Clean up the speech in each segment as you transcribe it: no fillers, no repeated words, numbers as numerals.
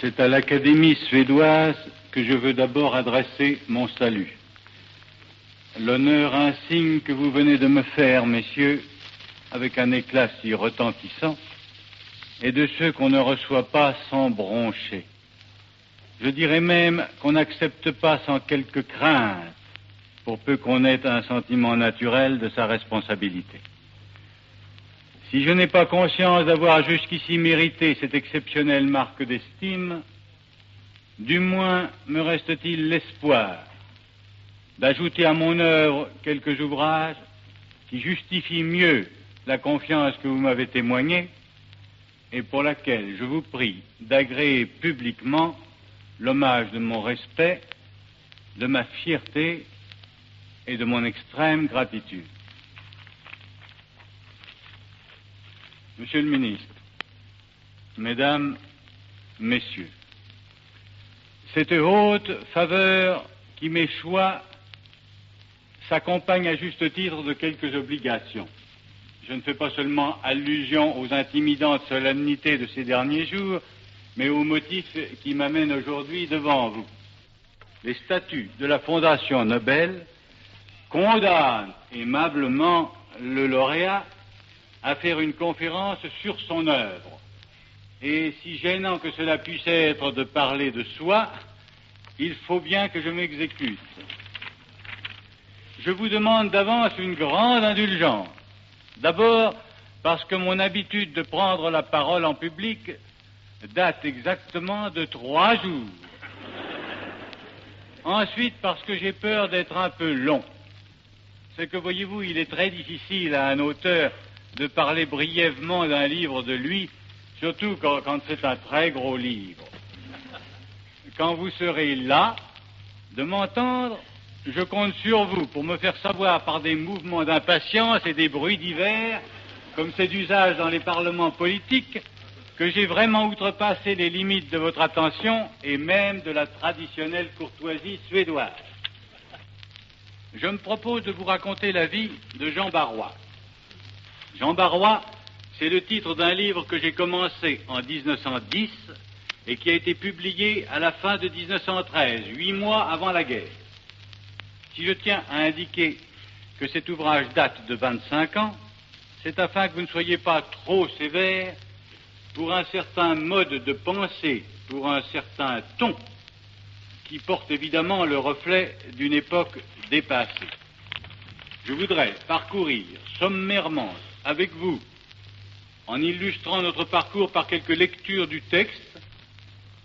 C'est à l'Académie suédoise que je veux d'abord adresser mon salut. L'honneur insigne que vous venez de me faire, messieurs, avec un éclat si retentissant, est de ceux qu'on ne reçoit pas sans broncher. Je dirais même qu'on n'accepte pas sans quelque crainte, pour peu qu'on ait un sentiment naturel de sa responsabilité. Si je n'ai pas conscience d'avoir jusqu'ici mérité cette exceptionnelle marque d'estime, du moins me reste-t-il l'espoir d'ajouter à mon œuvre quelques ouvrages qui justifient mieux la confiance que vous m'avez témoignée et pour laquelle je vous prie d'agréer publiquement l'hommage de mon respect, de ma fierté et de mon extrême gratitude. Monsieur le ministre, Mesdames, Messieurs, cette haute faveur qui m'échoit s'accompagne à juste titre de quelques obligations. Je ne fais pas seulement allusion aux intimidantes solennités de ces derniers jours, mais aux motifs qui m'amènent aujourd'hui devant vous. Les statuts de la Fondation Nobel condamnent aimablement le lauréat à faire une conférence sur son œuvre. Et si gênant que cela puisse être de parler de soi, il faut bien que je m'exécute. Je vous demande d'avance une grande indulgence. D'abord, parce que mon habitude de prendre la parole en public date exactement de 3 jours. Ensuite, parce que j'ai peur d'être un peu long. C'est que, voyez-vous, il est très difficile à un auteur de parler brièvement d'un livre de lui, surtout quand c'est un très gros livre. Quand vous serez là, de m'entendre, je compte sur vous pour me faire savoir par des mouvements d'impatience et des bruits divers, comme c'est d'usage dans les parlements politiques, que j'ai vraiment outrepassé les limites de votre attention et même de la traditionnelle courtoisie suédoise. Je me propose de vous raconter la vie de Jean Barrois. Jean Barrois, c'est le titre d'un livre que j'ai commencé en 1910 et qui a été publié à la fin de 1913, 8 mois avant la guerre. Si je tiens à indiquer que cet ouvrage date de 25 ans, c'est afin que vous ne soyez pas trop sévère pour un certain mode de pensée, pour un certain ton, qui porte évidemment le reflet d'une époque dépassée. Je voudrais parcourir sommairement avec vous, en illustrant notre parcours par quelques lectures du texte,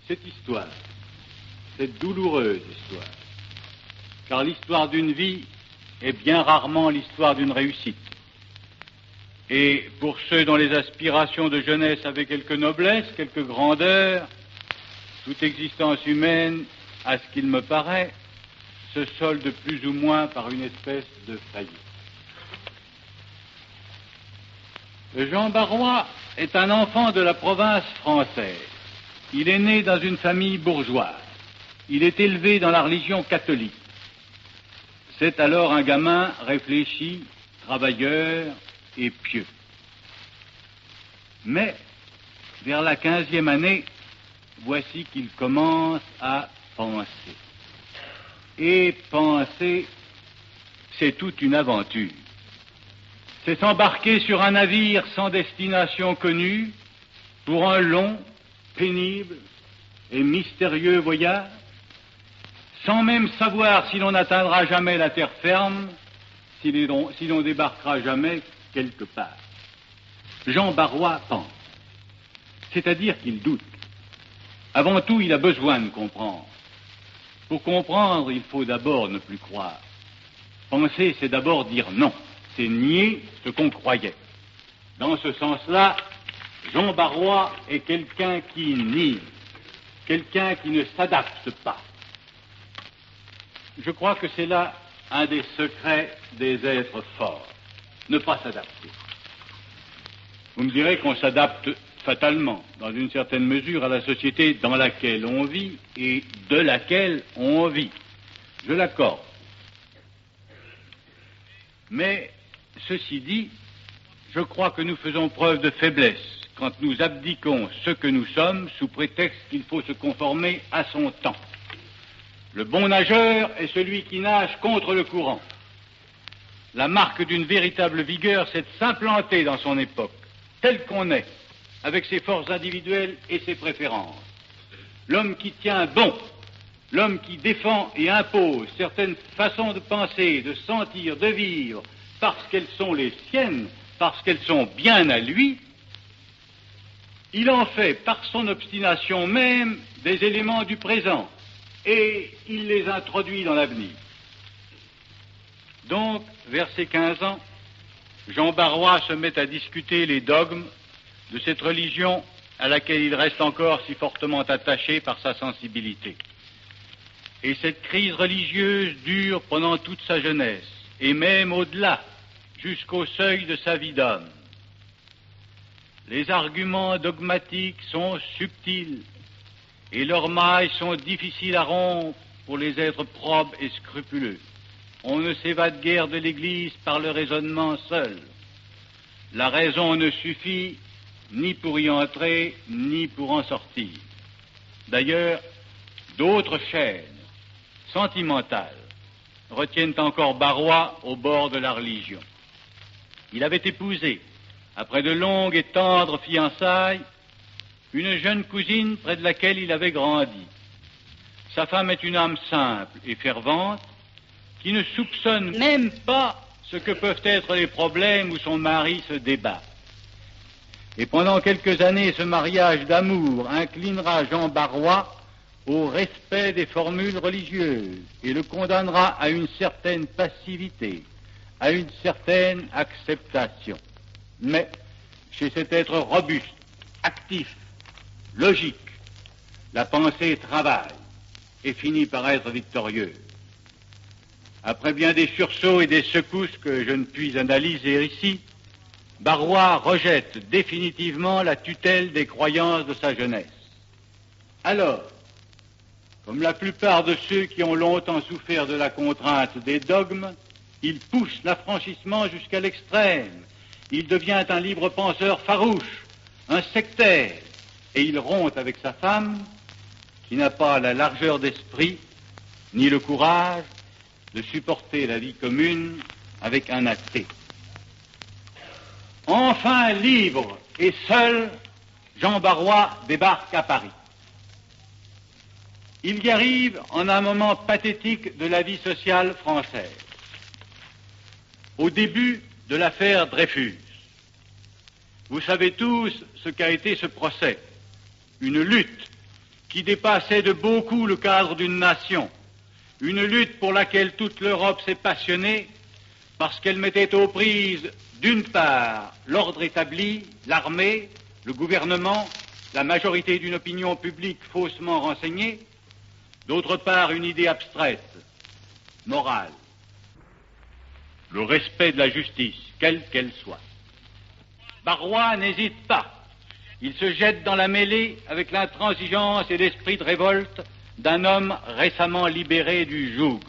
cette histoire, cette douloureuse histoire. Car l'histoire d'une vie est bien rarement l'histoire d'une réussite. Et pour ceux dont les aspirations de jeunesse avaient quelque noblesse, quelque grandeur, toute existence humaine, à ce qu'il me paraît, se solde plus ou moins par une espèce de faillite. Jean Barrois est un enfant de la province française. Il est né dans une famille bourgeoise. Il est élevé dans la religion catholique. C'est alors un gamin réfléchi, travailleur et pieux. Mais, vers la 15e année, voici qu'il commence à penser. Et penser, c'est toute une aventure. C'est s'embarquer sur un navire sans destination connue pour un long, pénible et mystérieux voyage, sans même savoir si l'on atteindra jamais la terre ferme, si l'on débarquera jamais quelque part. Jean Barrois pense, c'est-à-dire qu'il doute. Avant tout, il a besoin de comprendre. Pour comprendre, il faut d'abord ne plus croire. Penser, c'est d'abord dire non. C'est nier ce qu'on croyait. Dans ce sens-là, Jean Barrois est quelqu'un qui nie, quelqu'un qui ne s'adapte pas. Je crois que c'est là un des secrets des êtres forts, ne pas s'adapter. Vous me direz qu'on s'adapte fatalement, dans une certaine mesure, à la société dans laquelle on vit et de laquelle on vit. Je l'accorde. Mais, ceci dit, je crois que nous faisons preuve de faiblesse quand nous abdiquons ce que nous sommes sous prétexte qu'il faut se conformer à son temps. Le bon nageur est celui qui nage contre le courant. La marque d'une véritable vigueur, c'est de s'implanter dans son époque, tel qu'on est, avec ses forces individuelles et ses préférences. L'homme qui tient bon, l'homme qui défend et impose certaines façons de penser, de sentir, de vivre, parce qu'elles sont les siennes, parce qu'elles sont bien à lui, il en fait, par son obstination même, des éléments du présent, et il les introduit dans l'avenir. Donc, vers ses 15 ans, Jean Barrois se met à discuter les dogmes de cette religion à laquelle il reste encore si fortement attaché par sa sensibilité. Et cette crise religieuse dure pendant toute sa jeunesse, et même au-delà, jusqu'au seuil de sa vie d'homme. Les arguments dogmatiques sont subtils, et leurs mailles sont difficiles à rompre pour les êtres probes et scrupuleux. On ne s'évade guère de l'Église par le raisonnement seul. La raison ne suffit ni pour y entrer, ni pour en sortir. D'ailleurs, d'autres chaînes sentimentales retiennent encore Barrois au bord de la religion. Il avait épousé, après de longues et tendres fiançailles, une jeune cousine près de laquelle il avait grandi. Sa femme est une âme simple et fervente, qui ne soupçonne même pas ce que peuvent être les problèmes où son mari se débat. Et pendant quelques années, ce mariage d'amour inclinera Jean Barrois au respect des formules religieuses et le condamnera à une certaine passivité, à une certaine acceptation. Mais chez cet être robuste, actif, logique, la pensée travaille et finit par être victorieuse. Après bien des sursauts et des secousses que je ne puis analyser ici, Barrois rejette définitivement la tutelle des croyances de sa jeunesse. Alors, comme la plupart de ceux qui ont longtemps souffert de la contrainte des dogmes, il pousse l'affranchissement jusqu'à l'extrême. Il devient un libre penseur farouche, un sectaire, et il rompt avec sa femme, qui n'a pas la largeur d'esprit, ni le courage de supporter la vie commune avec un athée. Enfin libre et seul, Jean Barrois débarque à Paris. Il y arrive en un moment pathétique de la vie sociale française, au début de l'affaire Dreyfus. Vous savez tous ce qu'a été ce procès, une lutte qui dépassait de beaucoup le cadre d'une nation, une lutte pour laquelle toute l'Europe s'est passionnée parce qu'elle mettait aux prises, d'une part, l'ordre établi, l'armée, le gouvernement, la majorité d'une opinion publique faussement renseignée, d'autre part, une idée abstraite, morale, le respect de la justice, quelle qu'elle soit. Barrois n'hésite pas. Il se jette dans la mêlée avec l'intransigeance et l'esprit de révolte d'un homme récemment libéré du joug.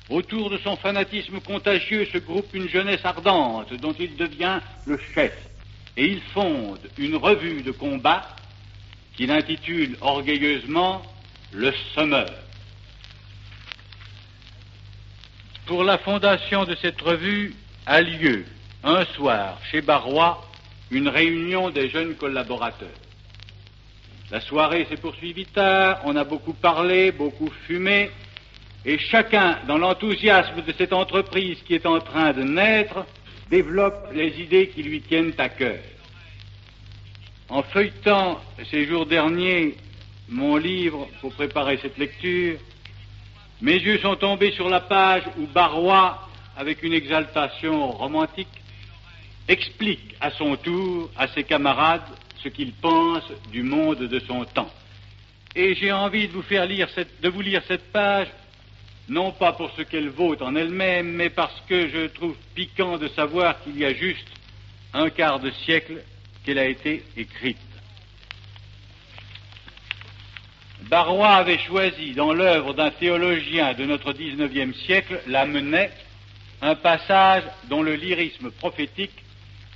Autour de son fanatisme contagieux se groupe une jeunesse ardente dont il devient le chef. Et il fonde une revue de combat qu'il intitule orgueilleusement Le Semeur. Pour la fondation de cette revue a lieu, un soir, chez Barrois, une réunion des jeunes collaborateurs. La soirée s'est poursuivie tard, on a beaucoup parlé, beaucoup fumé, et chacun, dans l'enthousiasme de cette entreprise qui est en train de naître, développe les idées qui lui tiennent à cœur. En feuilletant ces jours derniers mon livre pour préparer cette lecture, mes yeux sont tombés sur la page où Barrois, avec une exaltation romantique, explique à son tour à ses camarades ce qu'il pense du monde de son temps. Et j'ai envie de vous lire cette page, non pas pour ce qu'elle vaut en elle-même, mais parce que je trouve piquant de savoir qu'il y a juste un quart de siècle qu'elle a été écrite. Barrois avait choisi dans l'œuvre d'un théologien de notre XIXe siècle, Lamennais, un passage dont le lyrisme prophétique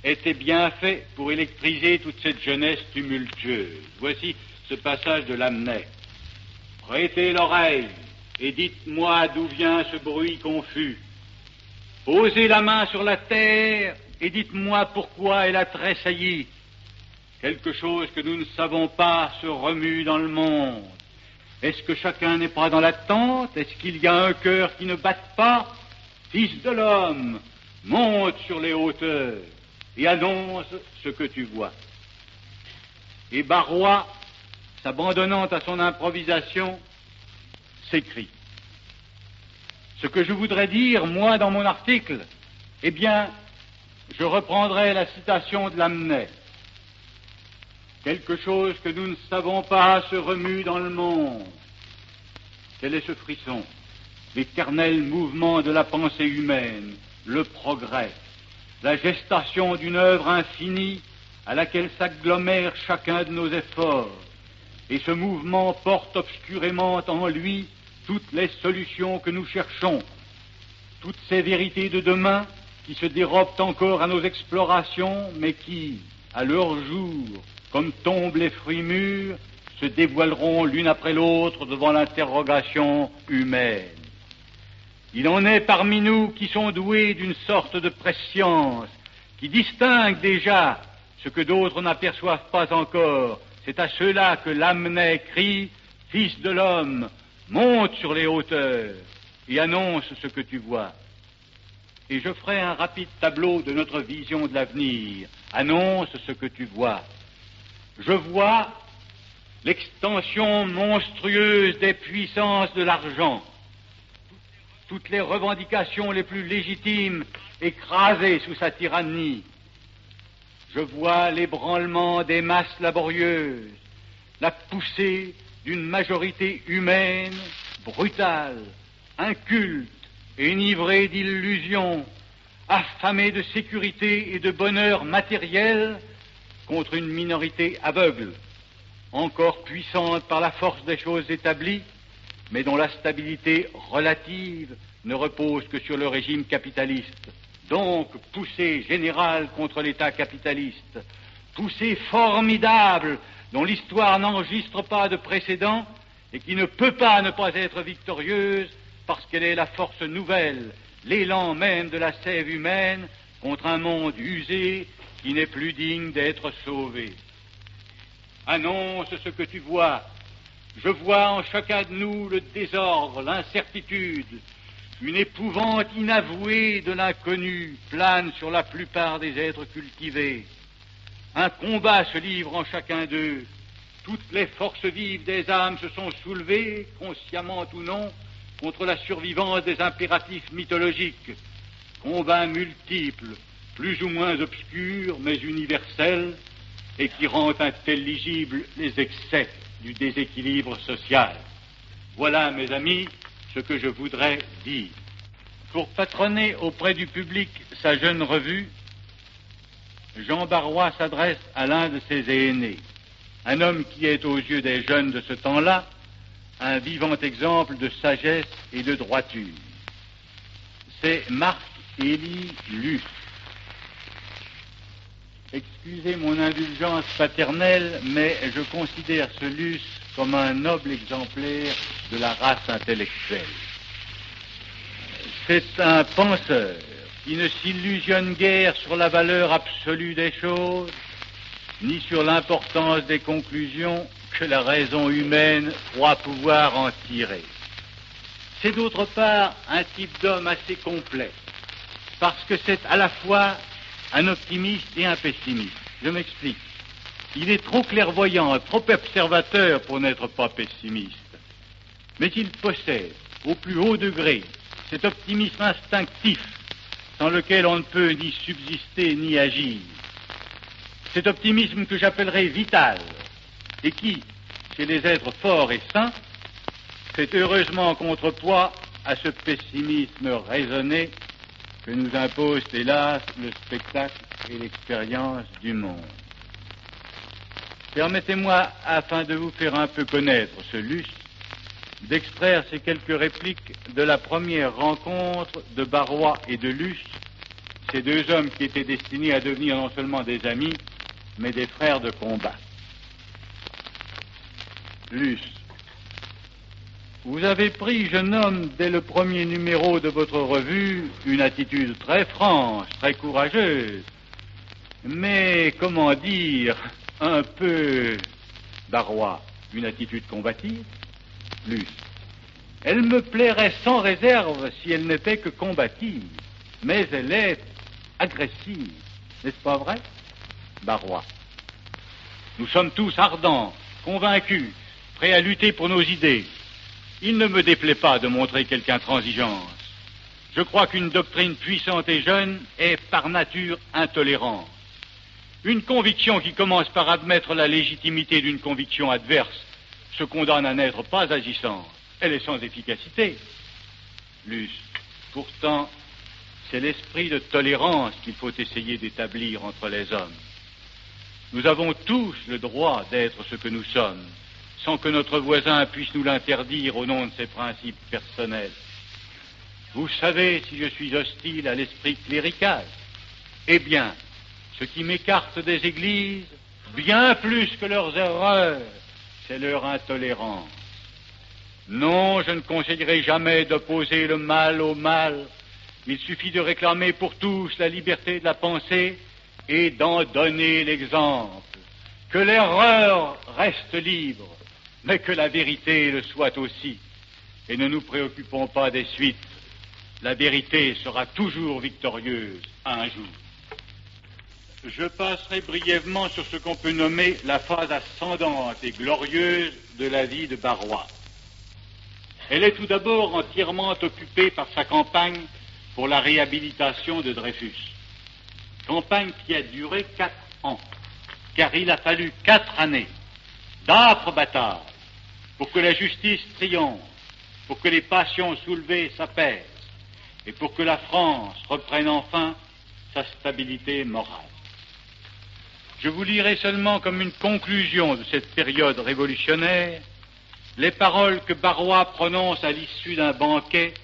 était bien fait pour électriser toute cette jeunesse tumultueuse. Voici ce passage de Lamennais. Prêtez l'oreille et dites-moi d'où vient ce bruit confus. Posez la main sur la terre et dites-moi pourquoi elle a tressailli. Quelque chose que nous ne savons pas se remue dans le monde. Est-ce que chacun n'est pas dans l'attente? Est-ce qu'il y a un cœur qui ne batte pas? Fils de l'homme, monte sur les hauteurs et annonce ce que tu vois. Et Barrois, s'abandonnant à son improvisation, s'écrie. Ce que je voudrais dire, moi, dans mon article, eh bien, je reprendrai la citation de Lamennais. Quelque chose que nous ne savons pas se remue dans le monde. Quel est ce frisson? L'éternel mouvement de la pensée humaine, le progrès, la gestation d'une œuvre infinie à laquelle s'agglomère chacun de nos efforts. Et ce mouvement porte obscurément en lui toutes les solutions que nous cherchons, toutes ces vérités de demain qui se dérobent encore à nos explorations, mais qui, à leur jour, comme tombent les fruits mûrs, se dévoileront l'une après l'autre devant l'interrogation humaine. Il en est parmi nous qui sont doués d'une sorte de prescience, qui distinguent déjà ce que d'autres n'aperçoivent pas encore. C'est à ceux-là que Lamennais crie « Fils de l'homme, monte sur les hauteurs et annonce ce que tu vois. » Et je ferai un rapide tableau de notre vision de l'avenir. Annonce ce que tu vois. Je vois l'extension monstrueuse des puissances de l'argent, toutes les revendications les plus légitimes écrasées sous sa tyrannie. Je vois l'ébranlement des masses laborieuses, la poussée d'une majorité humaine brutale, inculte et enivrée d'illusions, affamée de sécurité et de bonheur matériel contre une minorité aveugle, encore puissante par la force des choses établies, mais dont la stabilité relative ne repose que sur le régime capitaliste. Donc, poussée générale contre l'État capitaliste, poussée formidable dont l'histoire n'enregistre pas de précédent et qui ne peut pas ne pas être victorieuse parce qu'elle est la force nouvelle, l'élan même de la sève humaine contre un monde usé qui n'est plus digne d'être sauvé. Annonce ce que tu vois. Je vois en chacun de nous le désordre, l'incertitude, une épouvante inavouée de l'inconnu plane sur la plupart des êtres cultivés. Un combat se livre en chacun d'eux. Toutes les forces vives des âmes se sont soulevées, consciemment ou non, contre la survivance des impératifs mythologiques. Combats multiples, plus ou moins obscurs, mais universels, et qui rendent intelligibles les excès du déséquilibre social. Voilà, mes amis, ce que je voudrais dire. Pour patronner auprès du public sa jeune revue, Jean Barrois s'adresse à l'un de ses aînés, un homme qui est aux yeux des jeunes de ce temps-là un vivant exemple de sagesse et de droiture. C'est Marc-Élie Luce. Excusez mon indulgence paternelle, mais je considère ce Luce comme un noble exemplaire de la race intellectuelle. C'est un penseur qui ne s'illusionne guère sur la valeur absolue des choses, ni sur l'importance des conclusions que la raison humaine croit pouvoir en tirer. C'est d'autre part un type d'homme assez complet, parce que c'est à la fois un optimiste et un pessimiste. Je m'explique. Il est trop clairvoyant, trop observateur pour n'être pas pessimiste. Mais il possède, au plus haut degré, cet optimisme instinctif sans lequel on ne peut ni subsister ni agir. Cet optimisme que j'appellerais vital et qui, chez les êtres forts et sains, fait heureusement contrepoids à ce pessimisme raisonné que nous imposent, hélas, le spectacle et l'expérience du monde. Permettez-moi, afin de vous faire un peu connaître ce Luce, d'extraire ces quelques répliques de la première rencontre de Barrois et de Luce ces deux hommes qui étaient destinés à devenir non seulement des amis, mais des frères de combat. Luce, vous avez pris, jeune homme, dès le premier numéro de votre revue, une attitude très franche, très courageuse, mais, comment dire, un peu Barrois, une attitude combative. Luce, elle me plairait sans réserve si elle n'était que combative, mais elle est agressive, n'est-ce pas vrai? Barrois, nous sommes tous ardents, convaincus, prêts à lutter pour nos idées. Il ne me déplaît pas de montrer quelque intransigeance. Je crois qu'une doctrine puissante et jeune est par nature intolérante. Une conviction qui commence par admettre la légitimité d'une conviction adverse se condamne à n'être pas agissante. Elle est sans efficacité. Luce, pourtant, c'est l'esprit de tolérance qu'il faut essayer d'établir entre les hommes. Nous avons tous le droit d'être ce que nous sommes, sans que notre voisin puisse nous l'interdire au nom de ses principes personnels. Vous savez si je suis hostile à l'esprit clérical. Eh bien, ce qui m'écarte des églises, bien plus que leurs erreurs, c'est leur intolérance. Non, je ne conseillerai jamais d'opposer le mal au mal. Il suffit de réclamer pour tous la liberté de la pensée et d'en donner l'exemple. Que l'erreur reste libre, mais que la vérité le soit aussi. Et ne nous préoccupons pas des suites. La vérité sera toujours victorieuse un jour. Je passerai brièvement sur ce qu'on peut nommer la phase ascendante et glorieuse de la vie de Barrois. Elle est tout d'abord entièrement occupée par sa campagne pour la réhabilitation de Dreyfus. Campagne qui a duré 4 ans, car il a fallu 4 années d'âpres batailles pour que la justice triomphe, pour que les passions soulevées s'apaisent et pour que la France reprenne enfin sa stabilité morale. Je vous lirai seulement comme une conclusion de cette période révolutionnaire les paroles que Barrois prononce à l'issue d'un banquet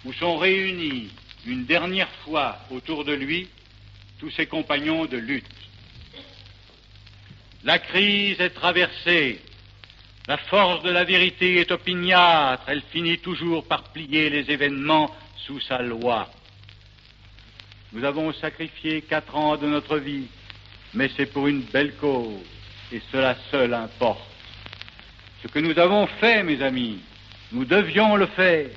où sont réunis une dernière fois autour de lui tous ses compagnons de lutte. La crise est traversée, la force de la vérité est opiniâtre, elle finit toujours par plier les événements sous sa loi. Nous avons sacrifié 4 ans de notre vie, mais c'est pour une belle cause, et cela seul importe. Ce que nous avons fait, mes amis, nous devions le faire,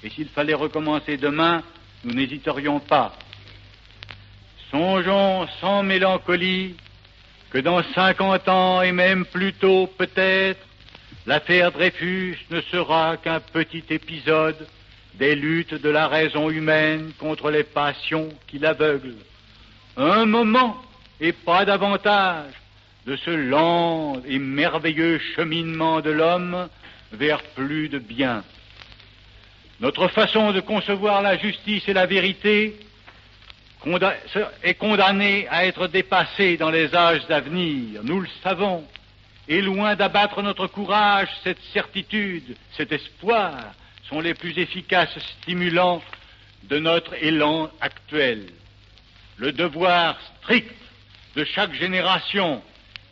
et s'il fallait recommencer demain, nous n'hésiterions pas. Songeons sans mélancolie que dans 50 ans, et même plus tôt peut-être, l'affaire Dreyfus ne sera qu'un petit épisode des luttes de la raison humaine contre les passions qui l'aveuglent. Un moment, et pas davantage, de ce lent et merveilleux cheminement de l'homme vers plus de bien. Notre façon de concevoir la justice et la vérité est condamnée à être dépassée dans les âges à venir, nous le savons, et loin d'abattre notre courage, cette certitude, cet espoir sont les plus efficaces stimulants de notre élan actuel. Le devoir strict de chaque génération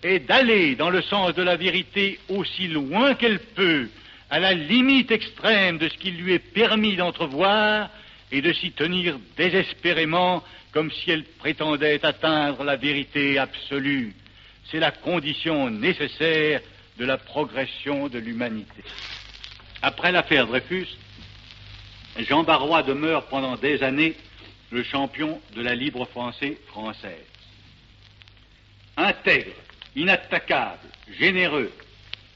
est d'aller dans le sens de la vérité aussi loin qu'elle peut, à la limite extrême de ce qu'il lui est permis d'entrevoir, et de s'y tenir désespérément comme si elle prétendait atteindre la vérité absolue. C'est la condition nécessaire de la progression de l'humanité. Après l'affaire Dreyfus, Jean Barrois demeure pendant des années le champion de la libre pensée française. Intègre, inattaquable, généreux,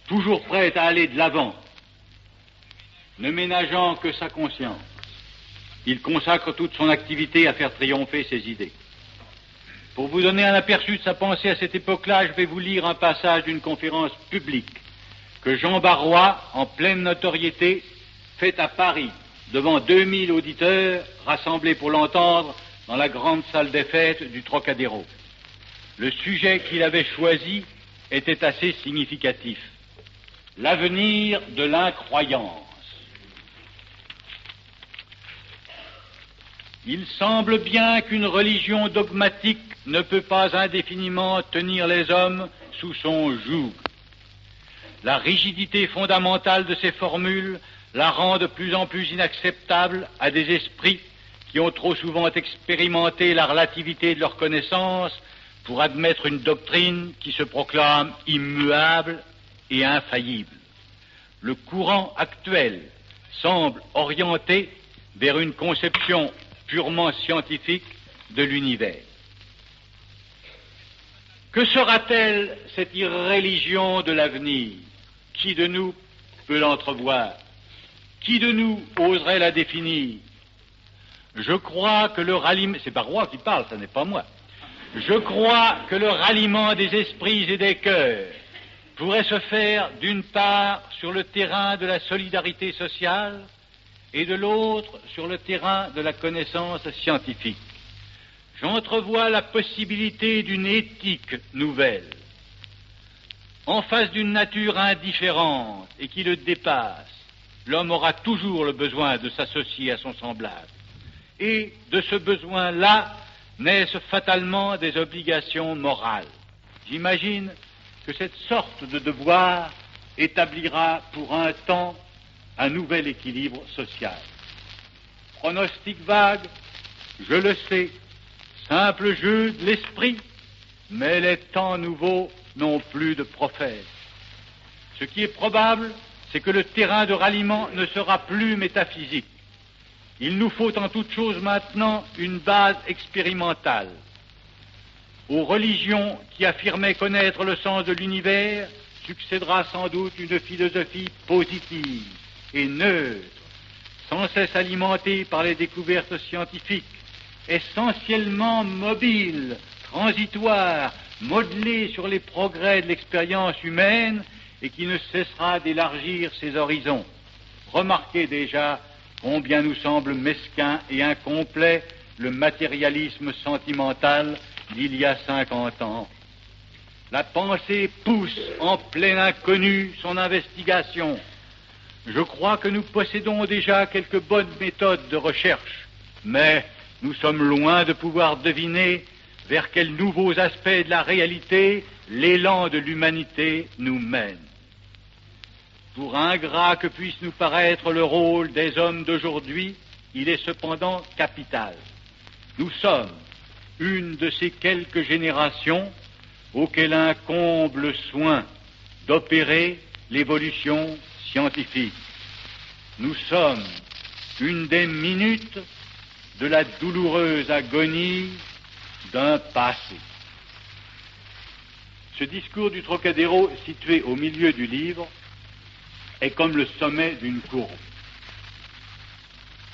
toujours prêt à aller de l'avant, ne ménageant que sa conscience, il consacre toute son activité à faire triompher ses idées. Pour vous donner un aperçu de sa pensée à cette époque-là, je vais vous lire un passage d'une conférence publique que Jean Barrois, en pleine notoriété, fait à Paris, devant 2000 auditeurs rassemblés pour l'entendre dans la grande salle des fêtes du Trocadéro. Le sujet qu'il avait choisi était assez significatif. L'avenir de l'incroyance. Il semble bien qu'une religion dogmatique ne peut pas indéfiniment tenir les hommes sous son joug. La rigidité fondamentale de ces formules la rend de plus en plus inacceptable à des esprits qui ont trop souvent expérimenté la relativité de leur connaissance pour admettre une doctrine qui se proclame immuable et infaillible. Le courant actuel semble orienté vers une conception purement scientifique de l'univers. Que sera-t-elle cette irréligion de l'avenir? Qui de nous peut l'entrevoir? Qui de nous oserait la définir? Je crois que le ralliement... C'est Barrois qui parle, ce n'est pas moi. Je crois que le ralliement des esprits et des cœurs pourrait se faire d'une part sur le terrain de la solidarité sociale et de l'autre sur le terrain de la connaissance scientifique. J'entrevois la possibilité d'une éthique nouvelle. En face d'une nature indifférente et qui le dépasse, l'homme aura toujours le besoin de s'associer à son semblable. Et de ce besoin-là naissent fatalement des obligations morales. J'imagine que cette sorte de devoir établira pour un temps un nouvel équilibre social. Pronostic vague, je le sais, simple jeu de l'esprit, mais les temps nouveaux n'ont plus de prophètes. Ce qui est probable, c'est que le terrain de ralliement ne sera plus métaphysique. Il nous faut en toute chose maintenant une base expérimentale. Aux religions qui affirmaient connaître le sens de l'univers succédera sans doute une philosophie positive et neutre, sans cesse alimentée par les découvertes scientifiques, essentiellement mobile, transitoire, modelée sur les progrès de l'expérience humaine et qui ne cessera d'élargir ses horizons. Remarquez déjà combien nous semble mesquin et incomplet le matérialisme sentimental d'il y a 50 ans. La pensée pousse en plein inconnu son investigation. Je crois que nous possédons déjà quelques bonnes méthodes de recherche, mais nous sommes loin de pouvoir deviner vers quels nouveaux aspects de la réalité l'élan de l'humanité nous mène. Pour ingrat que puisse nous paraître le rôle des hommes d'aujourd'hui, il est cependant capital. Nous sommes une de ces quelques générations auxquelles incombe le soin d'opérer l'évolution scientifique. Nous sommes une des minutes de la douloureuse agonie d'un passé. Ce discours du Trocadéro, situé au milieu du livre, est comme le sommet d'une courbe.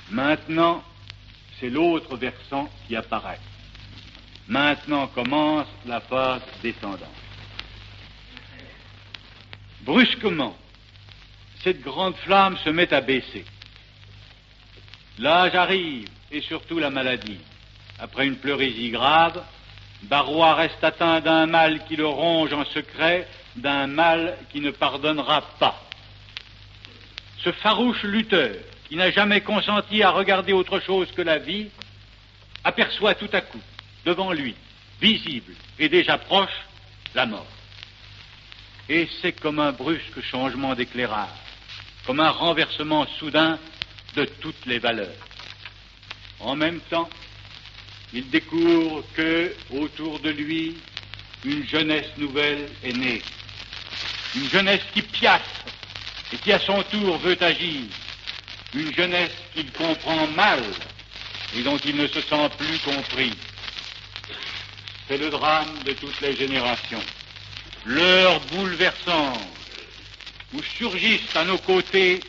Maintenant, c'est l'autre versant qui apparaît. Maintenant commence la phase descendante. Brusquement, cette grande flamme se met à baisser. L'âge arrive, et surtout la maladie. Après une pleurésie grave, Barrois reste atteint d'un mal qui le ronge en secret, d'un mal qui ne pardonnera pas. Ce farouche lutteur, qui n'a jamais consenti à regarder autre chose que la vie, aperçoit tout à coup, devant lui, visible et déjà proche, la mort. Et c'est comme un brusque changement d'éclairage, comme un renversement soudain de toutes les valeurs. En même temps, il découvre que, autour de lui, une jeunesse nouvelle est née. Une jeunesse qui piastre et qui, à son tour, veut agir. Une jeunesse qu'il comprend mal et dont il ne se sent plus compris. C'est le drame de toutes les générations. L'heure bouleversante où surgissent à nos côtés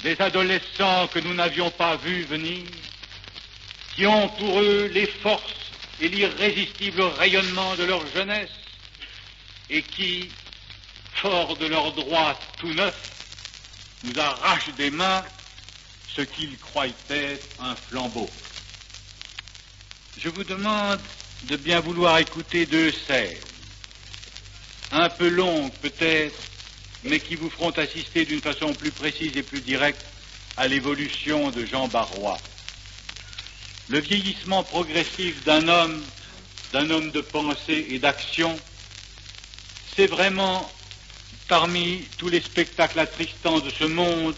des adolescents que nous n'avions pas vus venir, qui ont pour eux les forces et l'irrésistible rayonnement de leur jeunesse, et qui, forts de leurs droits tout neufs, nous arrachent des mains ce qu'ils croient être un flambeau. Je vous demande de bien vouloir écouter 2 scènes, un peu longues peut-être, mais qui vous feront assister d'une façon plus précise et plus directe à l'évolution de Jean Barrois. le vieillissement progressif d'un homme de pensée et d'action, c'est vraiment, parmi tous les spectacles attristants de ce monde,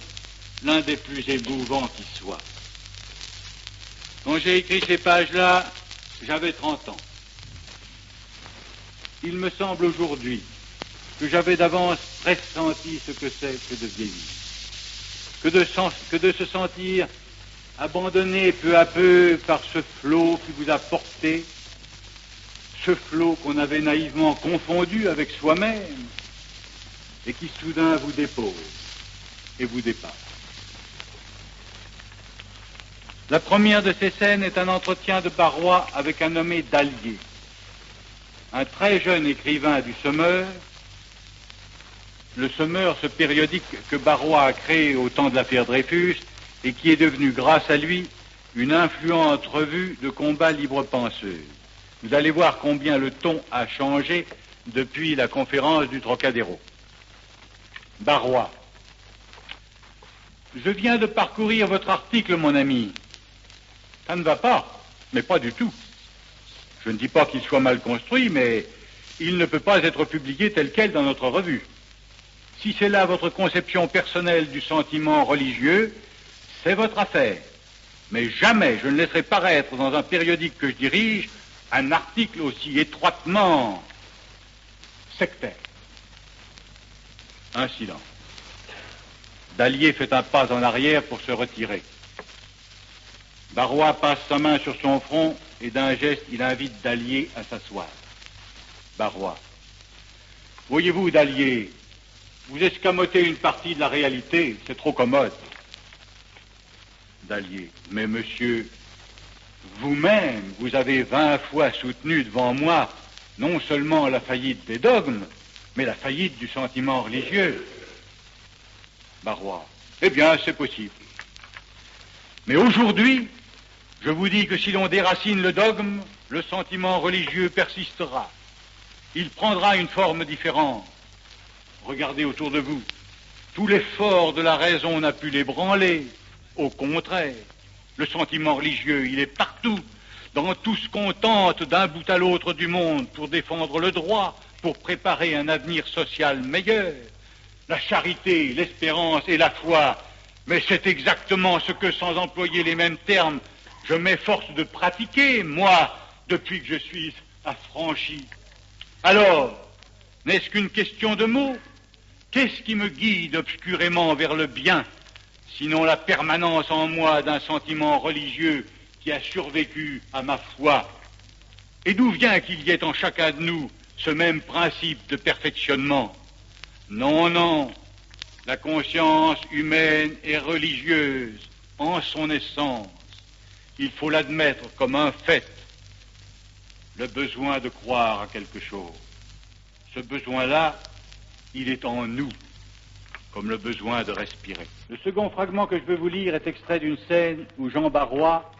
l'un des plus émouvants qui soit. Quand j'ai écrit ces pages-là, j'avais 30 ans. Il me semble aujourd'hui que j'avais d'avance pressenti ce que c'est que de vieillir, que de se sentir abandonné peu à peu par ce flot qui vous a porté, ce flot qu'on avait naïvement confondu avec soi-même et qui soudain vous dépose et vous dépasse. La première de ces scènes est un entretien de Barrois avec un nommé Dallier, un très jeune écrivain du Semeur. Le Semeur, ce périodique que Barrois a créé au temps de l'affaire Dreyfus et qui est devenu, grâce à lui, une influente revue de combat libre-penseuse. Vous allez voir combien le ton a changé depuis la conférence du Trocadéro. Barrois. Je viens de parcourir votre article, mon ami. Ça ne va pas, mais pas du tout. Je ne dis pas qu'il soit mal construit, mais il ne peut pas être publié tel quel dans notre revue. Si c'est là votre conception personnelle du sentiment religieux, c'est votre affaire. Mais jamais je ne laisserai paraître dans un périodique que je dirige un article aussi étroitement sectaire. Un silence. Dallier fait un pas en arrière pour se retirer. Barrois passe sa main sur son front et d'un geste, il invite Dallier à s'asseoir. Barrois. Voyez-vous, Dallier, vous escamotez une partie de la réalité, c'est trop commode. Dallier. Mais monsieur, vous-même, vous avez 20 fois soutenu devant moi non seulement la faillite des dogmes, mais la faillite du sentiment religieux. Barrois. Eh bien, c'est possible. Mais aujourd'hui, je vous dis que si l'on déracine le dogme, le sentiment religieux persistera. Il prendra une forme différente. Regardez autour de vous. Tout l'effort de la raison n'a pu l'ébranler. Au contraire, le sentiment religieux, il est partout, dans tout ce qu'on tente d'un bout à l'autre du monde pour défendre le droit, pour préparer un avenir social meilleur. La charité, l'espérance et la foi, mais c'est exactement ce que, sans employer les mêmes termes, je m'efforce de pratiquer, moi, depuis que je suis affranchi. Alors, n'est-ce qu'une question de mots? Qu'est-ce qui me guide obscurément vers le bien, sinon la permanence en moi d'un sentiment religieux qui a survécu à ma foi? Et d'où vient qu'il y ait en chacun de nous ce même principe de perfectionnement? Non, non, la conscience humaine est religieuse en son essence. Il faut l'admettre comme un fait, le besoin de croire à quelque chose. Ce besoin-là, il est en nous, comme le besoin de respirer. Le second fragment que je veux vous lire est extrait d'une scène où Jean Barrois,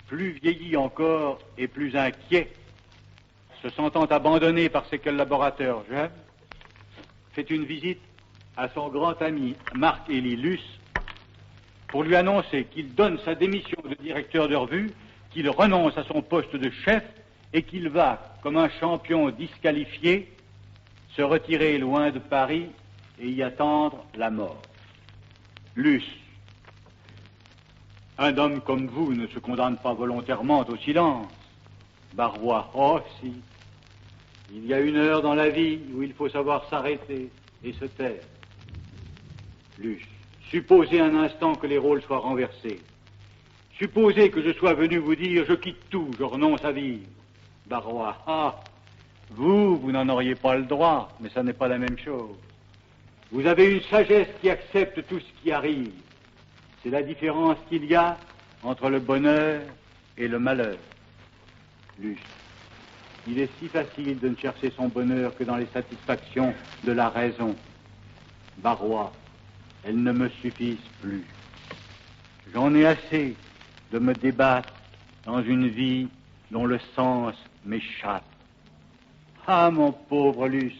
plus vieilli encore et plus inquiet, se sentant abandonné par ses collaborateurs jeunes, fait une visite à son grand ami Marc-Élie Luce pour lui annoncer qu'il donne sa démission de directeur de revue, qu'il renonce à son poste de chef et qu'il va, comme un champion disqualifié, se retirer loin de Paris et y attendre la mort. Luce, un homme comme vous ne se condamne pas volontairement au silence. Barrois, oh si, il y a une heure dans la vie où il faut savoir s'arrêter et se taire. Luce, supposez un instant que les rôles soient renversés. Supposez que je sois venu vous dire « je quitte tout, je renonce à vivre ». Barrois, ah, vous n'en auriez pas le droit, mais ça n'est pas la même chose. Vous avez une sagesse qui accepte tout ce qui arrive. C'est la différence qu'il y a entre le bonheur et le malheur. Luce, il est si facile de ne chercher son bonheur que dans les satisfactions de la raison. Barrois, elles ne me suffisent plus. J'en ai assez de me débattre dans une vie dont le sens m'échappe. Ah, mon pauvre Luce,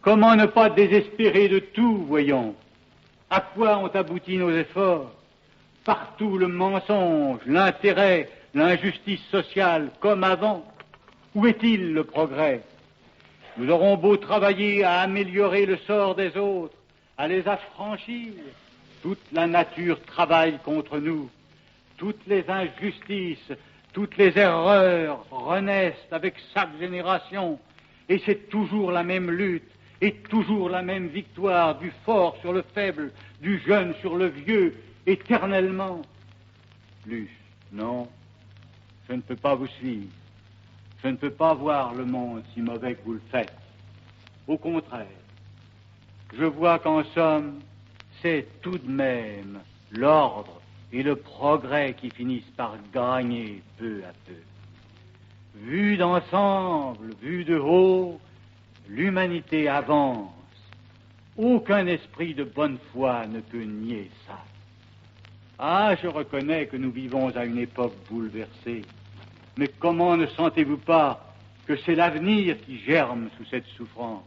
comment ne pas désespérer de tout, voyons? À quoi ont abouti nos efforts? partout le mensonge, l'intérêt, l'injustice sociale, comme avant. Où est-il le progrès? Nous aurons beau travailler à améliorer le sort des autres, à les affranchir, toute la nature travaille contre nous. Toutes les injustices, toutes les erreurs renaissent avec chaque génération, et c'est toujours la même lutte, et toujours la même victoire du fort sur le faible, du jeune sur le vieux, éternellement. Luce, non, je ne peux pas vous suivre. Je ne peux pas voir le monde si mauvais que vous le faites. Au contraire, je vois qu'en somme, c'est tout de même l'ordre et le progrès qui finissent par gagner peu à peu. Vu d'ensemble, vu de haut, l'humanité avance. Aucun esprit de bonne foi ne peut nier ça. Ah, je reconnais que nous vivons à une époque bouleversée. Mais comment ne sentez-vous pas que c'est l'avenir qui germe sous cette souffrance?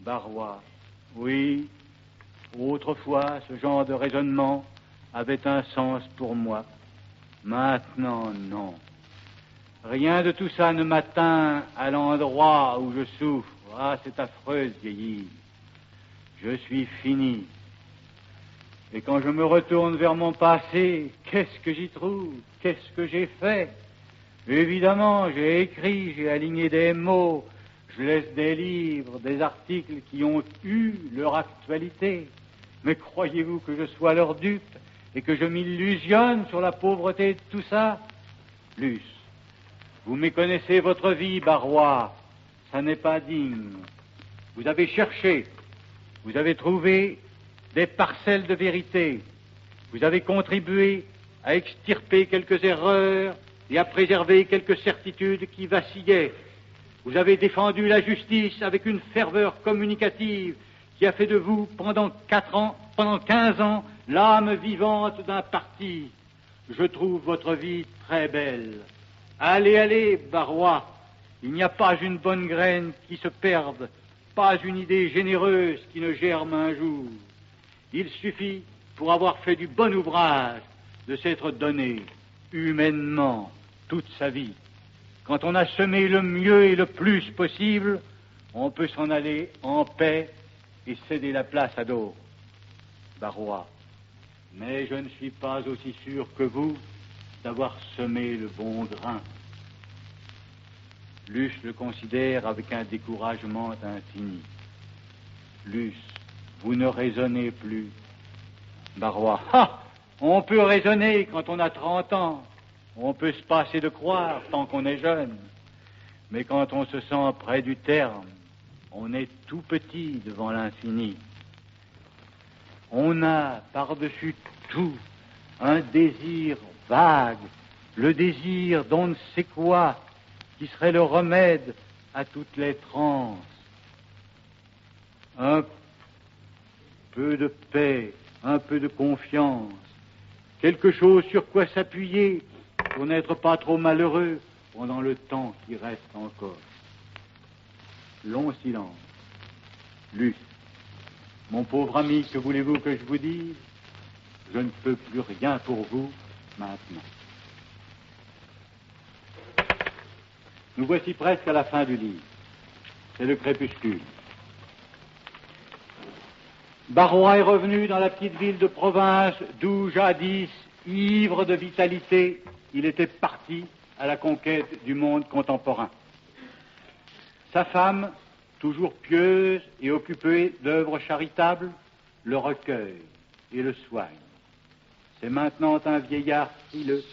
Barrois, oui, autrefois ce genre de raisonnement avait un sens pour moi. Maintenant, non. Rien de tout ça ne m'atteint à l'endroit où je souffre. Ah, c'est affreux de vieillir. Je suis fini. Et quand je me retourne vers mon passé, qu'est-ce que j'y trouve? Qu'est-ce que j'ai fait? Évidemment, j'ai écrit, j'ai aligné des mots, je laisse des livres, des articles qui ont eu leur actualité. Mais croyez-vous que je sois leur dupe et que je m'illusionne sur la pauvreté de tout ça? Luce, vous méconnaissez votre vie, Barrois. Ça n'est pas digne. Vous avez cherché, vous avez trouvé des parcelles de vérité. Vous avez contribué à extirper quelques erreurs et à préserver quelques certitudes qui vacillaient. Vous avez défendu la justice avec une ferveur communicative qui a fait de vous, pendant 15 ans, l'âme vivante d'un parti. Je trouve votre vie très belle. Allez, allez, Barrois, il n'y a pas une bonne graine qui se perde, pas une idée généreuse qui ne germe un jour. Il suffit, pour avoir fait du bon ouvrage, de s'être donné humainement toute sa vie. Quand on a semé le mieux et le plus possible, on peut s'en aller en paix et céder la place à d'autres. Barrois, mais je ne suis pas aussi sûr que vous d'avoir semé le bon grain. Luce le considère avec un découragement infini. Luce, vous ne raisonnez plus. Barrois, on peut raisonner quand on a 30 ans. On peut se passer de croire tant qu'on est jeune. Mais quand on se sent près du terme, on est tout petit devant l'infini. On a par-dessus tout un désir vague, le désir d'on ne sait quoi, qui serait le remède à toutes les transes. Un peu de paix, un peu de confiance, quelque chose sur quoi s'appuyer pour n'être pas trop malheureux pendant le temps qui reste encore. Long silence. Luce, mon pauvre ami, que voulez-vous que je vous dise? Je ne peux plus rien pour vous maintenant. Nous voici presque à la fin du livre. C'est le crépuscule. Barrois est revenu dans la petite ville de province d'où, jadis, ivre de vitalité, il était parti à la conquête du monde contemporain. Sa femme, toujours pieuse et occupée d'œuvres charitables, le recueille et le soigne. C'est maintenant un vieillard frileux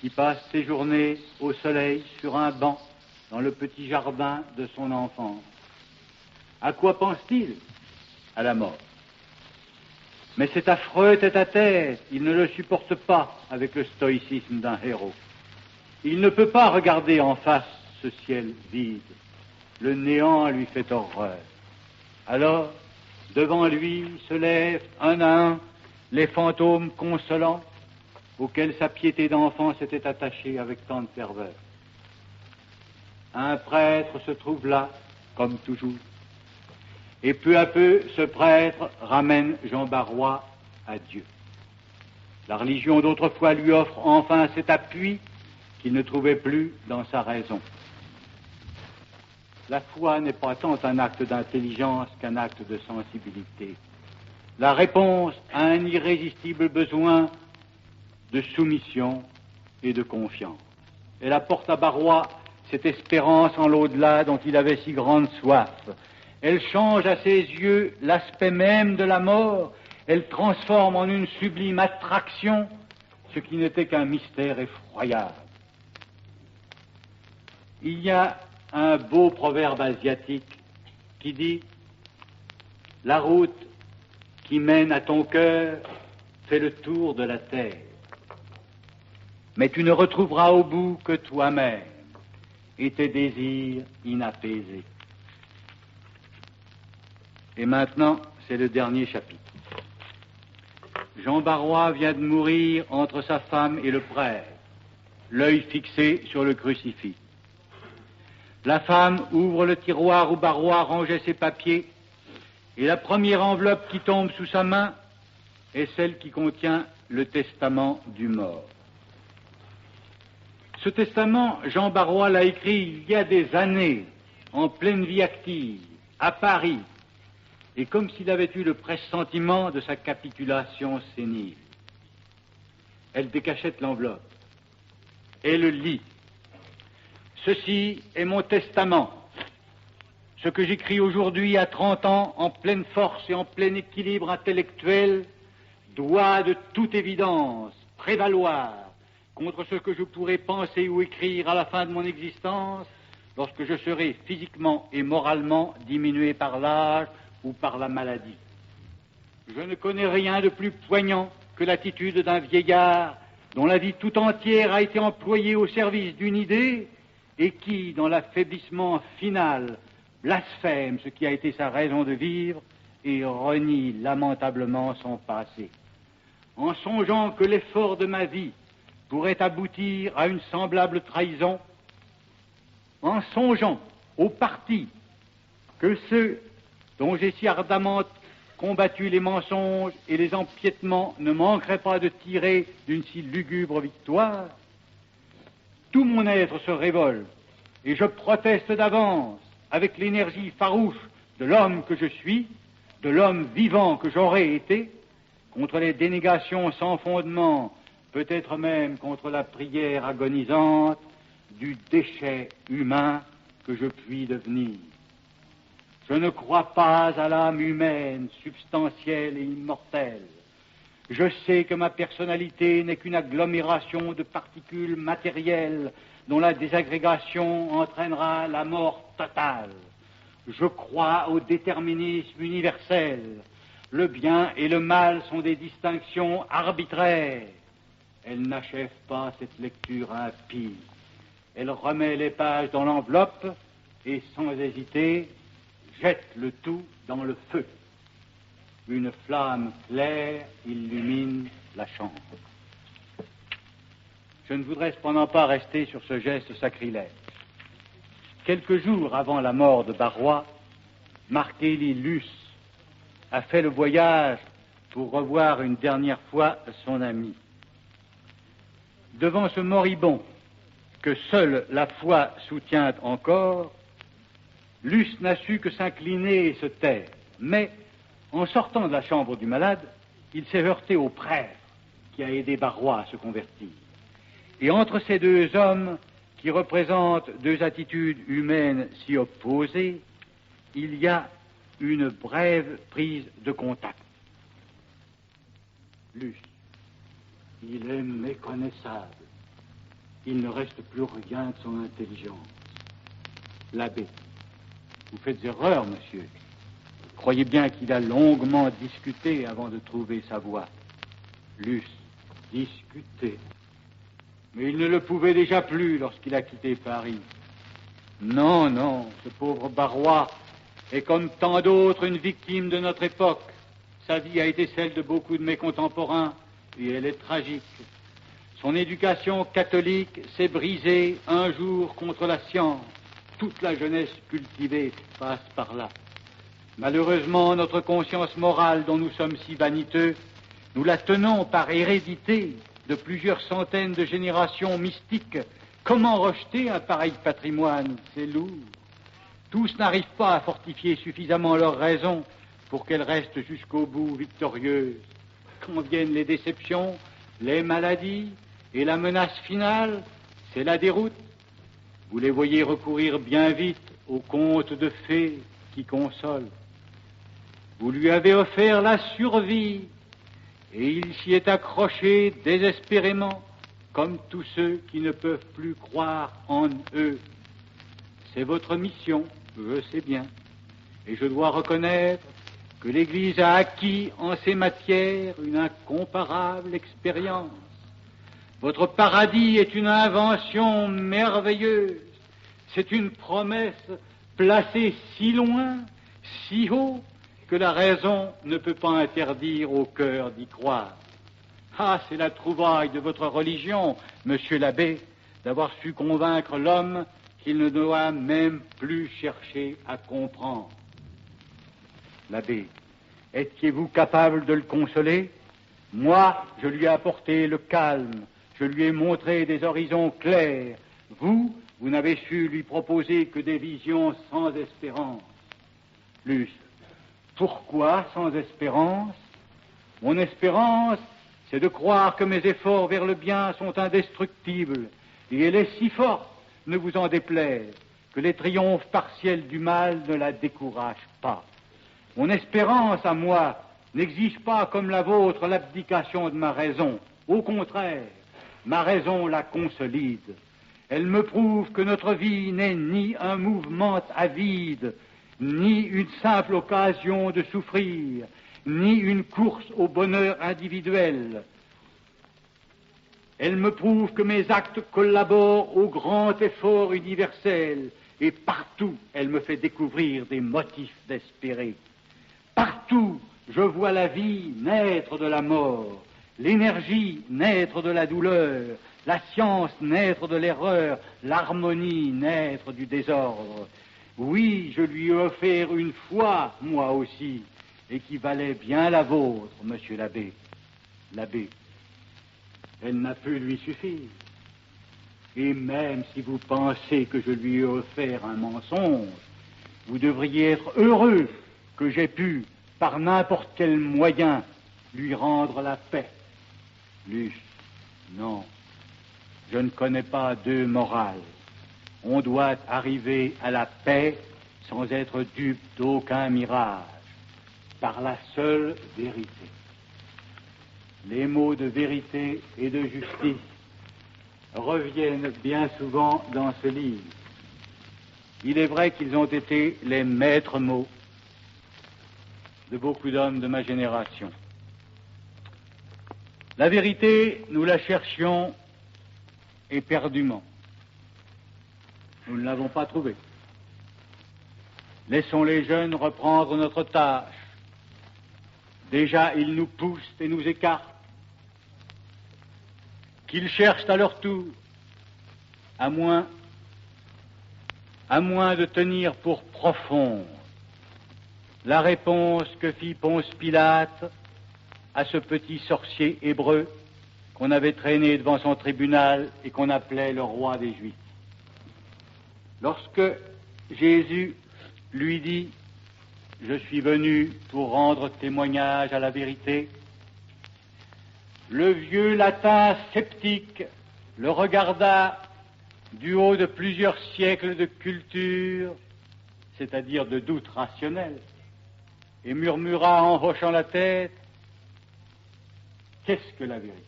qui passe ses journées au soleil sur un banc dans le petit jardin de son enfance. À quoi pense-t-il? À la mort. Mais cet affreux tête-à-tête, il ne le supporte pas avec le stoïcisme d'un héros. Il ne peut pas regarder en face ce ciel vide. Le néant lui fait horreur. Alors, devant lui se lèvent un à un les fantômes consolants auxquels sa piété d'enfant s'était attachée avec tant de ferveur. Un prêtre se trouve là, comme toujours. Et peu à peu, ce prêtre ramène Jean Barrois à Dieu. La religion d'autrefois lui offre enfin cet appui qu'il ne trouvait plus dans sa raison. La foi n'est pas tant un acte d'intelligence qu'un acte de sensibilité. La réponse à un irrésistible besoin de soumission et de confiance. Elle apporte à Barrois cette espérance en l'au-delà dont il avait si grande soif. Elle change à ses yeux l'aspect même de la mort, elle transforme en une sublime attraction ce qui n'était qu'un mystère effroyable. Il y a un beau proverbe asiatique qui dit « La route qui mène à ton cœur fait le tour de la terre, mais tu ne retrouveras au bout que toi-même et tes désirs inapaisés. » Et maintenant, c'est le dernier chapitre. Jean Barrois vient de mourir entre sa femme et le prêtre, l'œil fixé sur le crucifix. La femme ouvre le tiroir où Barrois rangeait ses papiers et la première enveloppe qui tombe sous sa main est celle qui contient le testament du mort. Ce testament, Jean Barrois l'a écrit il y a des années, en pleine vie active, à Paris, et comme s'il avait eu le pressentiment de sa capitulation sénile. Elle décachette l'enveloppe et le lit. Ceci est mon testament. Ce que j'écris aujourd'hui à 30 ans, en pleine force et en plein équilibre intellectuel, doit de toute évidence prévaloir contre ce que je pourrais penser ou écrire à la fin de mon existence, lorsque je serai physiquement et moralement diminué par l'âge ou par la maladie. Je ne connais rien de plus poignant que l'attitude d'un vieillard dont la vie tout entière a été employée au service d'une idée et qui, dans l'affaiblissement final, blasphème ce qui a été sa raison de vivre et renie lamentablement son passé. En songeant que l'effort de ma vie pourrait aboutir à une semblable trahison, en songeant au parti que ceux dont j'ai si ardemment combattu les mensonges et les empiétements ne manqueraient pas de tirer d'une si lugubre victoire, tout mon être se révolte et je proteste d'avance avec l'énergie farouche de l'homme que je suis, de l'homme vivant que j'aurais été, contre les dénégations sans fondement, peut-être même contre la prière agonisante du déchet humain que je puis devenir. Je ne crois pas à l'âme humaine, substantielle et immortelle. Je sais que ma personnalité n'est qu'une agglomération de particules matérielles dont la désagrégation entraînera la mort totale. Je crois au déterminisme universel. Le bien et le mal sont des distinctions arbitraires. Elle n'achève pas cette lecture impie. Elle remet les pages dans l'enveloppe et, sans hésiter, jette le tout dans le feu. Une flamme claire illumine la chambre. Je ne voudrais cependant pas rester sur ce geste sacrilège. Quelques jours avant la mort de Barrois, Martelly Luce a fait le voyage pour revoir une dernière fois son ami. Devant ce moribond que seule la foi soutient encore, Luce n'a su que s'incliner et se taire. Mais, en sortant de la chambre du malade, il s'est heurté au prêtre qui a aidé Barrois à se convertir. Et entre ces deux hommes, qui représentent deux attitudes humaines si opposées, il y a une brève prise de contact. Luce, il est méconnaissable. Il ne reste plus rien de son intelligence. L'abbé, vous faites erreur, monsieur. Croyez bien qu'il a longuement discuté avant de trouver sa voie. Luce, discuter. Mais il ne le pouvait déjà plus lorsqu'il a quitté Paris. Non, non, ce pauvre Barrois est comme tant d'autres une victime de notre époque. Sa vie a été celle de beaucoup de mes contemporains et elle est tragique. Son éducation catholique s'est brisée un jour contre la science. Toute la jeunesse cultivée passe par là. Malheureusement, notre conscience morale dont nous sommes si vaniteux Nous la tenons par hérédité de plusieurs centaines de générations mystiques. Comment rejeter un pareil patrimoine? C'est lourd. Tous n'arrivent pas à fortifier suffisamment leur raison pour qu'elle reste jusqu'au bout victorieuse. Quand viennent les déceptions, les maladies et la menace finale, c'est la déroute. Vous les voyez recourir bien vite aux contes de fées qui consolent. Vous lui avez offert la survie et il s'y est accroché désespérément, comme tous ceux qui ne peuvent plus croire en eux. C'est votre mission, je sais bien, et je dois reconnaître que l'Église a acquis en ces matières une incomparable expérience. Votre paradis est une invention merveilleuse, c'est une promesse placée si loin, si haut, que la raison ne peut pas interdire au cœur d'y croire. Ah, c'est la trouvaille de votre religion, monsieur l'abbé, d'avoir su convaincre l'homme qu'il ne doit même plus chercher à comprendre. L'abbé, étiez-vous capable de le consoler? Moi, je lui ai apporté le calme, je lui ai montré des horizons clairs. Vous n'avez su lui proposer que des visions sans espérance. Luce, pourquoi sans espérance? Mon espérance, c'est de croire que mes efforts vers le bien sont indestructibles, et elle est si forte, ne vous en déplaise, que les triomphes partiels du mal ne la découragent pas. Mon espérance à moi n'exige pas comme la vôtre l'abdication de ma raison. Au contraire, ma raison la consolide. Elle me prouve que notre vie n'est ni un mouvement avide, ni une simple occasion de souffrir, ni une course au bonheur individuel. Elle me prouve que mes actes collaborent au grand effort universel, et partout elle me fait découvrir des motifs d'espérer. Partout je vois la vie naître de la mort, l'énergie naître de la douleur, la science naître de l'erreur, l'harmonie naître du désordre. Oui, je lui ai offert une foi, moi aussi, et qui valait bien la vôtre, monsieur l'abbé. L'abbé, elle n'a pu lui suffire. Et même si vous pensez que je lui ai offert un mensonge, vous devriez être heureux que j'ai pu, par n'importe quel moyen, lui rendre la paix. Luce, non, je ne connais pas deux morales. On doit arriver à la paix sans être dupe d'aucun mirage, par la seule vérité. Les mots de vérité et de justice reviennent bien souvent dans ce livre. Il est vrai qu'ils ont été les maîtres mots de beaucoup d'hommes de ma génération. La vérité, nous la cherchions éperdument. Nous ne l'avons pas trouvée. Laissons les jeunes reprendre notre tâche. Déjà, ils nous poussent et nous écartent. Qu'ils cherchent à leur tour, à moins de tenir pour profonde la réponse que fit Ponce Pilate à ce petit sorcier hébreu qu'on avait traîné devant son tribunal et qu'on appelait le roi des Juifs. Lorsque Jésus lui dit « Je suis venu pour rendre témoignage à la vérité », le vieux latin sceptique le regarda du haut de plusieurs siècles de culture, c'est-à-dire de doute rationnel, et murmura en hochant la tête, « Qu'est-ce que la vérité ?»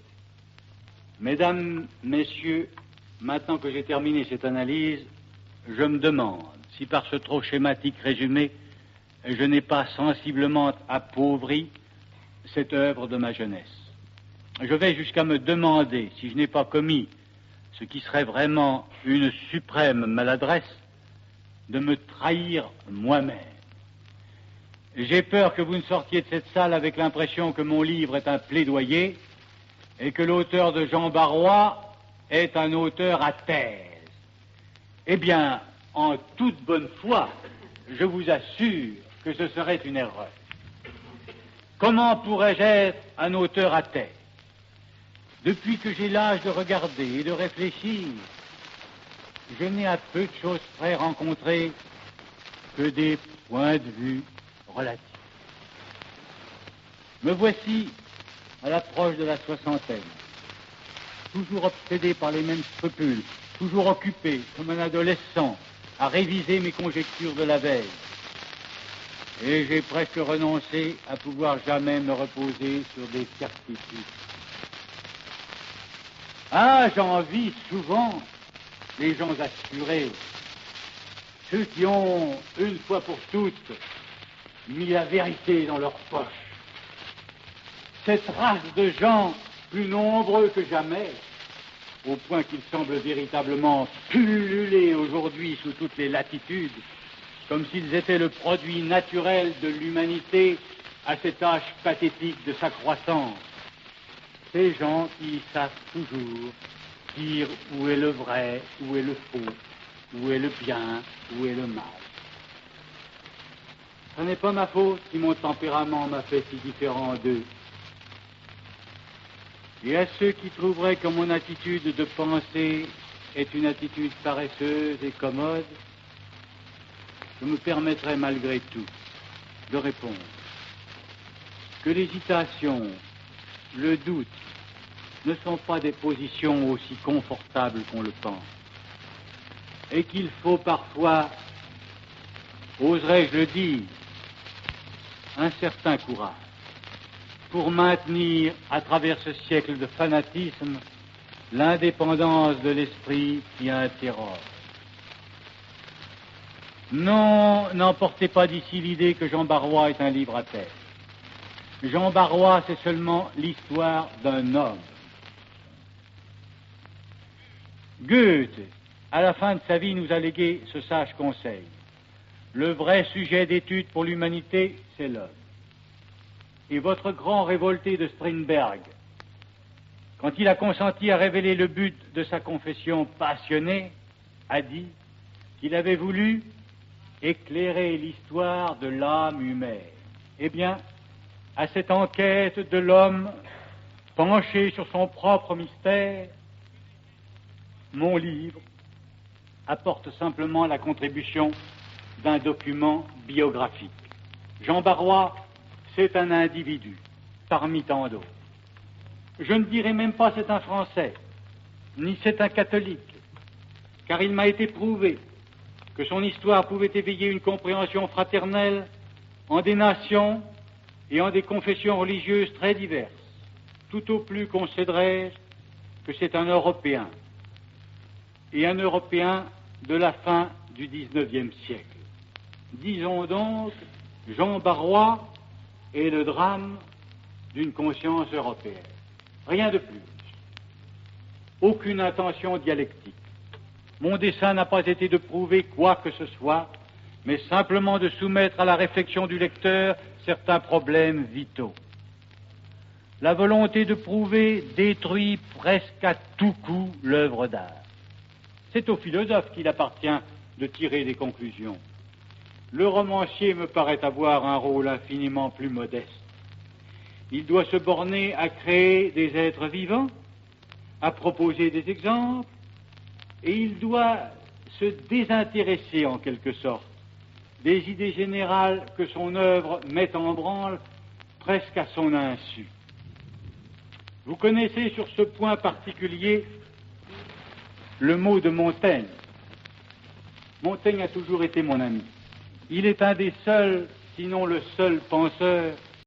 Mesdames, messieurs, maintenant que j'ai terminé cette analyse, je me demande si par ce trop schématique résumé, je n'ai pas sensiblement appauvri cette œuvre de ma jeunesse. Je vais jusqu'à me demander si je n'ai pas commis ce qui serait vraiment une suprême maladresse de me trahir moi-même. J'ai peur que vous ne sortiez de cette salle avec l'impression que mon livre est un plaidoyer et que l'auteur de Jean Barrois est un auteur à thèse. Eh bien, en toute bonne foi, je vous assure que ce serait une erreur. Comment pourrais-je être un auteur athée? Depuis que j'ai l'âge de regarder et de réfléchir, je n'ai à peu de choses près rencontré que des points de vue relatifs. Me voici à l'approche de la soixantaine, toujours obsédé par les mêmes scrupules, toujours occupé, comme un adolescent, à réviser mes conjectures de la veille. Et j'ai presque renoncé à pouvoir jamais me reposer sur des certitudes. Ah, j'envie souvent les gens assurés, ceux qui ont, une fois pour toutes, mis la vérité dans leur poche. Cette race de gens plus nombreux que jamais, au point qu'ils semblent véritablement pulluler aujourd'hui sous toutes les latitudes, comme s'ils étaient le produit naturel de l'humanité à cet âge pathétique de sa croissance. Ces gens qui savent toujours dire où est le vrai, où est le faux, où est le bien, où est le mal. Ce n'est pas ma faute si mon tempérament m'a fait si différent d'eux. Et à ceux qui trouveraient que mon attitude de pensée est une attitude paresseuse et commode, je me permettrai malgré tout de répondre que l'hésitation, le doute, ne sont pas des positions aussi confortables qu'on le pense, et qu'il faut parfois, oserais-je le dire, un certain courage pour maintenir, à travers ce siècle de fanatisme, l'indépendance de l'esprit qui interroge. Non, n'emportez pas d'ici l'idée que Jean Barrois est un livre à terre. Jean Barrois, c'est seulement l'histoire d'un homme. Goethe, à la fin de sa vie, nous a légué ce sage conseil. Le vrai sujet d'étude pour l'humanité, c'est l'homme. Et votre grand révolté de Strindberg, quand il a consenti à révéler le but de sa confession passionnée, a dit qu'il avait voulu éclairer l'histoire de l'âme humaine. Eh bien, à cette enquête de l'homme penché sur son propre mystère, mon livre apporte simplement la contribution d'un document biographique. Jean Barrois, c'est un individu, parmi tant d'autres. Je ne dirais même pas c'est un Français, ni c'est un catholique, car il m'a été prouvé que son histoire pouvait éveiller une compréhension fraternelle en des nations et en des confessions religieuses très diverses. Tout au plus concéderais-je que c'est un Européen, et un Européen de la fin du XIXe siècle. Disons donc, Jean Barrois est le drame d'une conscience européenne. Rien de plus. Aucune intention dialectique. Mon dessein n'a pas été de prouver quoi que ce soit, mais simplement de soumettre à la réflexion du lecteur certains problèmes vitaux. La volonté de prouver détruit presque à tout coup l'œuvre d'art. C'est au philosophe qu'il appartient de tirer des conclusions. Le romancier me paraît avoir un rôle infiniment plus modeste. Il doit se borner à créer des êtres vivants, à proposer des exemples, et il doit se désintéresser en quelque sorte des idées générales que son œuvre met en branle presque à son insu. Vous connaissez sur ce point particulier le mot de Montaigne. Montaigne a toujours été mon ami. Il est un des seuls, sinon le seul penseur